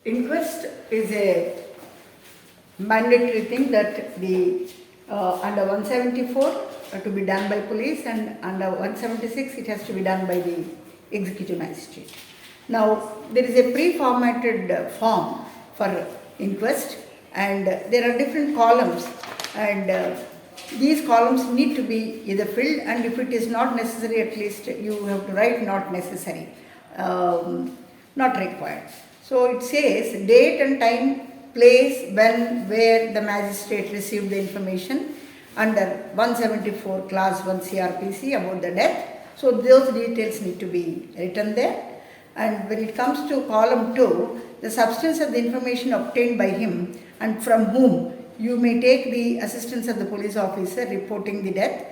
Inquest is a mandatory thing that the under 174 to be done by police, and under 176 it has to be done by the executive magistrate. Now there is a pre-formatted form for inquest, and there are different columns, and these columns need to be either filled, and if it is not necessary, at least you have to write not necessary, not required. So it says date and time, place, when, where the magistrate received the information under 174 class 1 Crpc about the death. So those details need to be written there. And when it comes to column 2, the substance of the information obtained by him and from whom you may take the assistance of the police officer reporting the death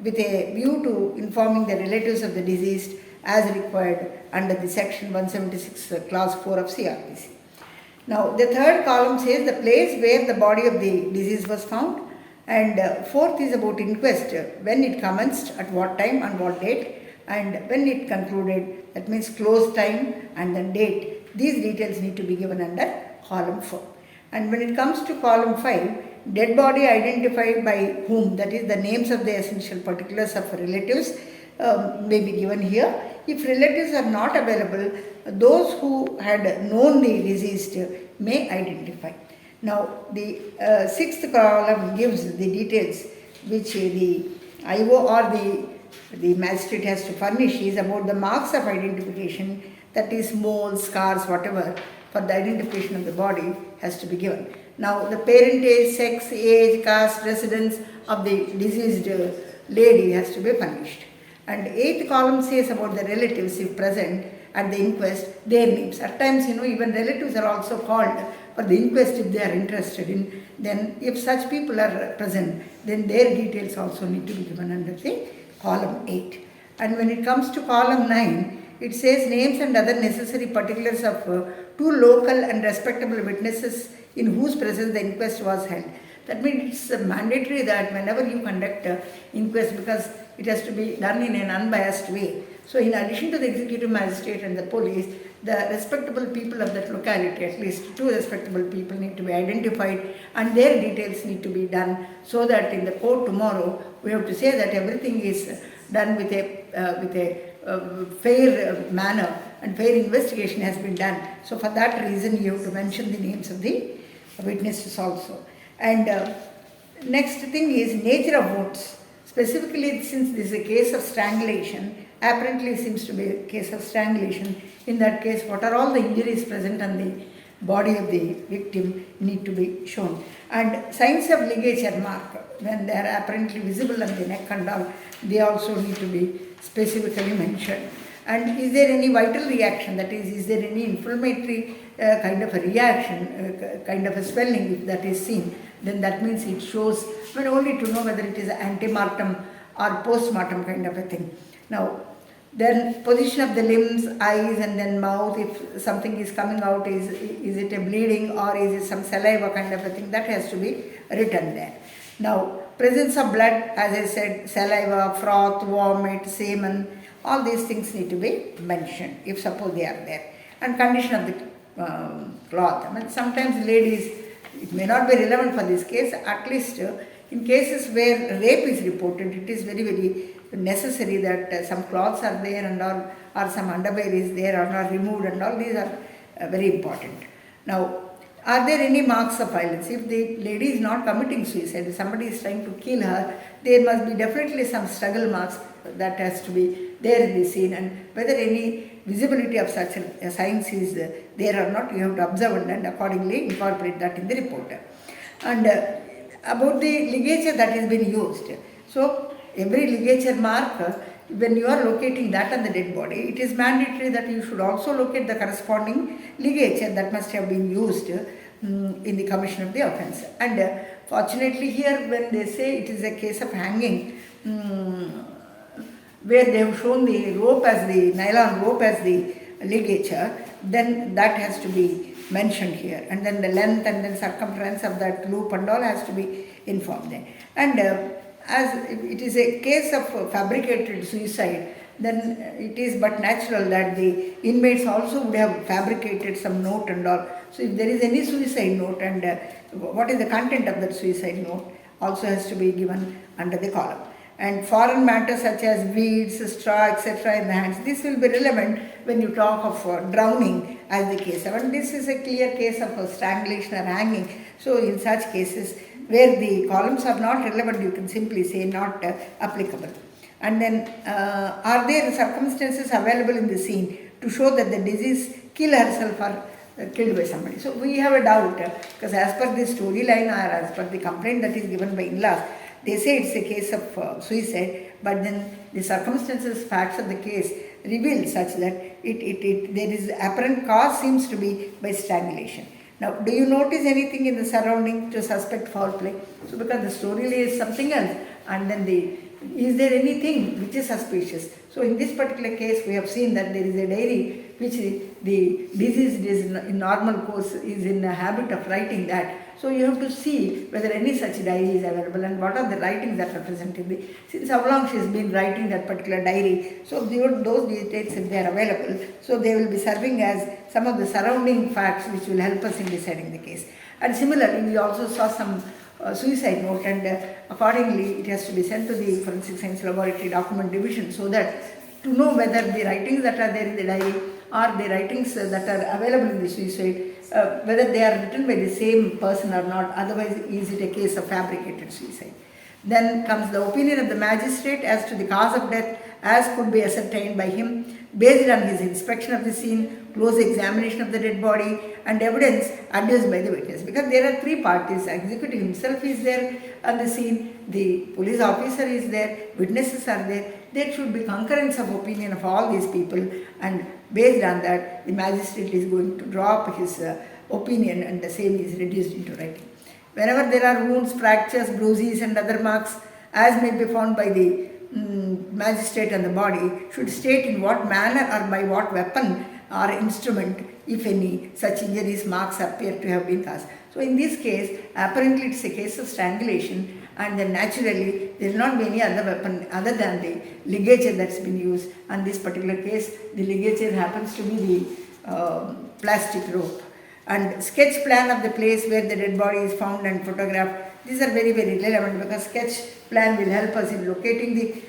with a view to informing the relatives of the deceased as required under the section 176 clause 4 of CRPC. Now the third column says the place where the body of the deceased was found, and fourth is about inquest, when it commenced, at what time and what date, and when it concluded, that means close time and then date. These details need to be given under column 4. And when it comes to column 5, dead body identified by whom, that is the names of the essential particulars of relatives may be given here. If relatives are not available, those who had known the deceased may identify. Now the sixth column gives the details which the IO or the magistrate has to furnish is about the marks of identification, that is moles, scars, whatever, for the identification of the body has to be given. Now the parentage, sex, age, caste, residence of the deceased lady has to be furnished. And eighth column says about the relatives, if present at the inquest, their names. At times, even relatives are also called for the inquest if they are interested in. Then if such people are present, then their details also need to be given under the column 8. And when it comes to column 9, it says names and other necessary particulars of two local and respectable witnesses in whose presence the inquest was held. That means it's mandatory that whenever you conduct an inquest, because it has to be done in an unbiased way. So in addition to the executive magistrate and the police, the respectable people of that locality, at least 2 respectable people, need to be identified, and their details need to be done, so that in the court tomorrow we have to say that everything is done with a fair manner, and fair investigation has been done. So for that reason you have to mention the names of the witnesses also. And next thing is nature of wounds. Specifically, since this is a case of strangulation, apparently seems to be a case of strangulation. In that case, what are all the injuries present on the body of the victim need to be shown. And signs of ligature mark, when they are apparently visible on the neck and all, they also need to be specifically mentioned. And is there any vital reaction, that is there any inflammatory kind of a reaction, kind of a swelling, if that is seen, then that means it shows, but only to know whether it is antemortem or postmortem kind of a thing. Now, then position of the limbs, eyes and then mouth, if something is coming out, is it a bleeding or is it some saliva kind of a thing, that has to be written there. Now, presence of blood, as I said, saliva, froth, vomit, semen, all these things need to be mentioned if suppose they are there. And condition of the cloth. I mean, sometimes ladies, it may not be relevant for this case, at least in cases where rape is reported, it is very, very necessary that some cloths are there and all, or some underwear is there or not removed, and all these are very important. Now, are there any marks of violence? If the lady is not committing suicide, if somebody is trying to kill her, there must be definitely some struggle marks that has to be there in the scene, and whether any visibility of such signs is there or not, you have to observe and accordingly incorporate that in the report. And about the ligature that has been used. So every ligature mark, when you are locating that on the dead body, it is mandatory that you should also locate the corresponding ligature that must have been used in the commission of the offence. And fortunately here, when they say it is a case of hanging, where they have shown the rope as the nylon rope as the ligature, then that has to be mentioned here, and then the length and then circumference of that loop and all has to be informed there. And as it is a case of fabricated suicide, then it is but natural that the inmates also would have fabricated some note and all So if there is any suicide note and what is the content of that suicide note also has to be given under the column. And foreign matter such as weeds, straw, etc. in the hands, this will be relevant when you talk of drowning as the case. And this is a clear case of strangulation or hanging. So in such cases where the columns are not relevant, you can simply say not applicable. And then are there circumstances available in the scene to show that the deceased killed herself or killed by somebody? So we have a doubt because as per the storyline or as per the complaint that is given by in-laws, they say it's a case of suicide, but then the circumstances, facts of the case reveal such that there is apparent cause seems to be by strangulation. Now, do you notice anything in the surrounding to suspect foul play? So because the story is something else, and then is there anything which is suspicious? So in this particular case, we have seen that there is a diary which the deceased is in normal course is in the habit of writing that. So you have to see whether any such diary is available and what are the writings that are present in the, since how long she has been writing that particular diary. So those details, if they are available, so they will be serving as some of the surrounding facts which will help us in deciding the case. And similarly, we also saw some suicide note, and accordingly it has to be sent to the Forensic Science Laboratory Document Division so that to know whether the writings that are there in the diary or the writings that are available in the suicide, whether they are written by the same person or not, otherwise is it a case of fabricated suicide. Then comes the opinion of the magistrate as to the cause of death as could be ascertained by him based on his inspection of the scene, close examination of the dead body and evidence adduced by the witness. Because there are three parties, the executive himself is there on the scene, the police officer is there, witnesses are there. There should be concurrence of opinion of all these people, and based on that the magistrate is going to draw up his opinion and the same is reduced into writing. Whenever there are wounds, fractures, bruises and other marks as may be found by the magistrate on the body, should state in what manner or by what weapon or instrument, if any, such injuries marks appear to have been caused. So in this case, apparently it's a case of strangulation, and then naturally there will not be any other weapon other than the ligature that's been used. And this particular case, the ligature happens to be the plastic rope. And sketch plan of the place where the dead body is found and photographed. These are very, very relevant because sketch plan will help us in locating the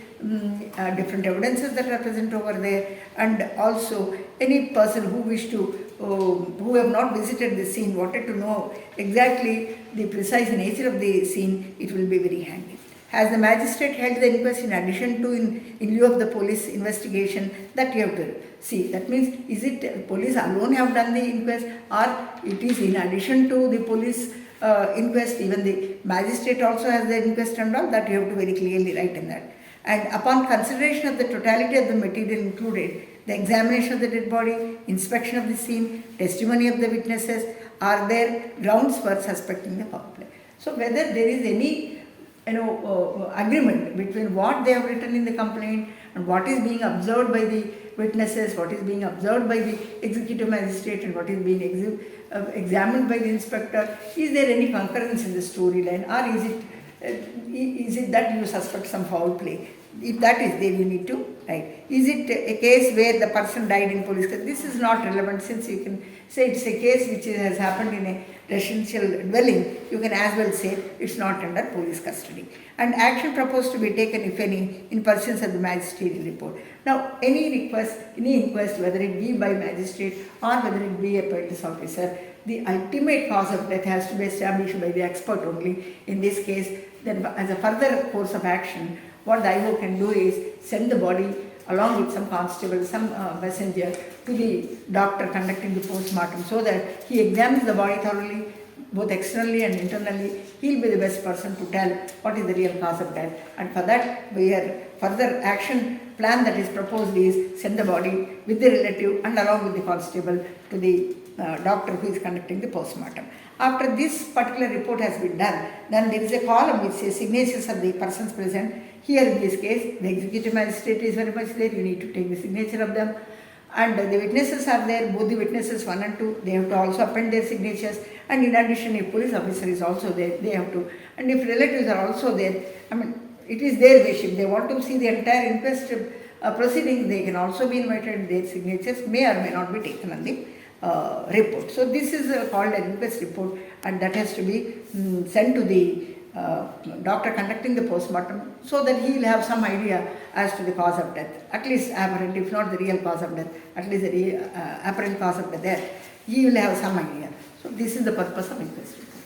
different evidences that are present over there, and also any person who wish to, who have not visited the scene, wanted to know exactly the precise nature of the scene, it will be very handy. Has the magistrate held the inquest in addition to in lieu of the police investigation? That you have to see. That means, is it police alone have done the inquest, or it is in addition to the police inquest, even the magistrate also has the inquest and all? That you have to very clearly write in that. And upon consideration of the totality of the material included, the examination of the dead body, inspection of the scene, testimony of the witnesses, are there grounds for suspecting the foul play? So whether there is any agreement between what they have written in the complaint and what is being observed by the witnesses, what is being observed by the executive magistrate and what is being examined by the inspector, is there any concurrence in the storyline, or is it that you suspect some foul play? If that is there, you need to write. Is it a case where the person died in police custody? This is not relevant, since you can say it's a case which has happened in a residential dwelling. You can as well say it's not under police custody. And action proposed to be taken, if any, in pursuance of the magisterial report. Now, any request, any inquest, whether it be by magistrate or whether it be a police officer, the ultimate cause of death has to be established by the expert only. In this case, then as a further course of action, what the IO can do is send the body along with some constable, some messenger to the doctor conducting the post-mortem, so that he examines the body thoroughly, both externally and internally. He will be the best person to tell what is the real cause of death. And for that, further action plan that is proposed is send the body with the relative and along with the constable to the doctor who is conducting the post-mortem. After this particular report has been done, then there is a column which says signatures of the persons present. Here in this case, the executive magistrate is very much there, you need to take the signature of them. And the witnesses are there, both the witnesses 1 and 2, they have to also append their signatures. And in addition, a police officer is also there, they have to. And if relatives are also there, it is their wish. If they want to see the entire inquest proceedings, they can also be invited. Their signatures may or may not be taken on the report. So this is called an inquest report, and that has to be sent to the doctor conducting the postmortem, so that he will have some idea as to the cause of death, at least apparent, if not the real cause of death, at least the apparent cause of the death, he will have some idea. So this is the purpose of inquest report.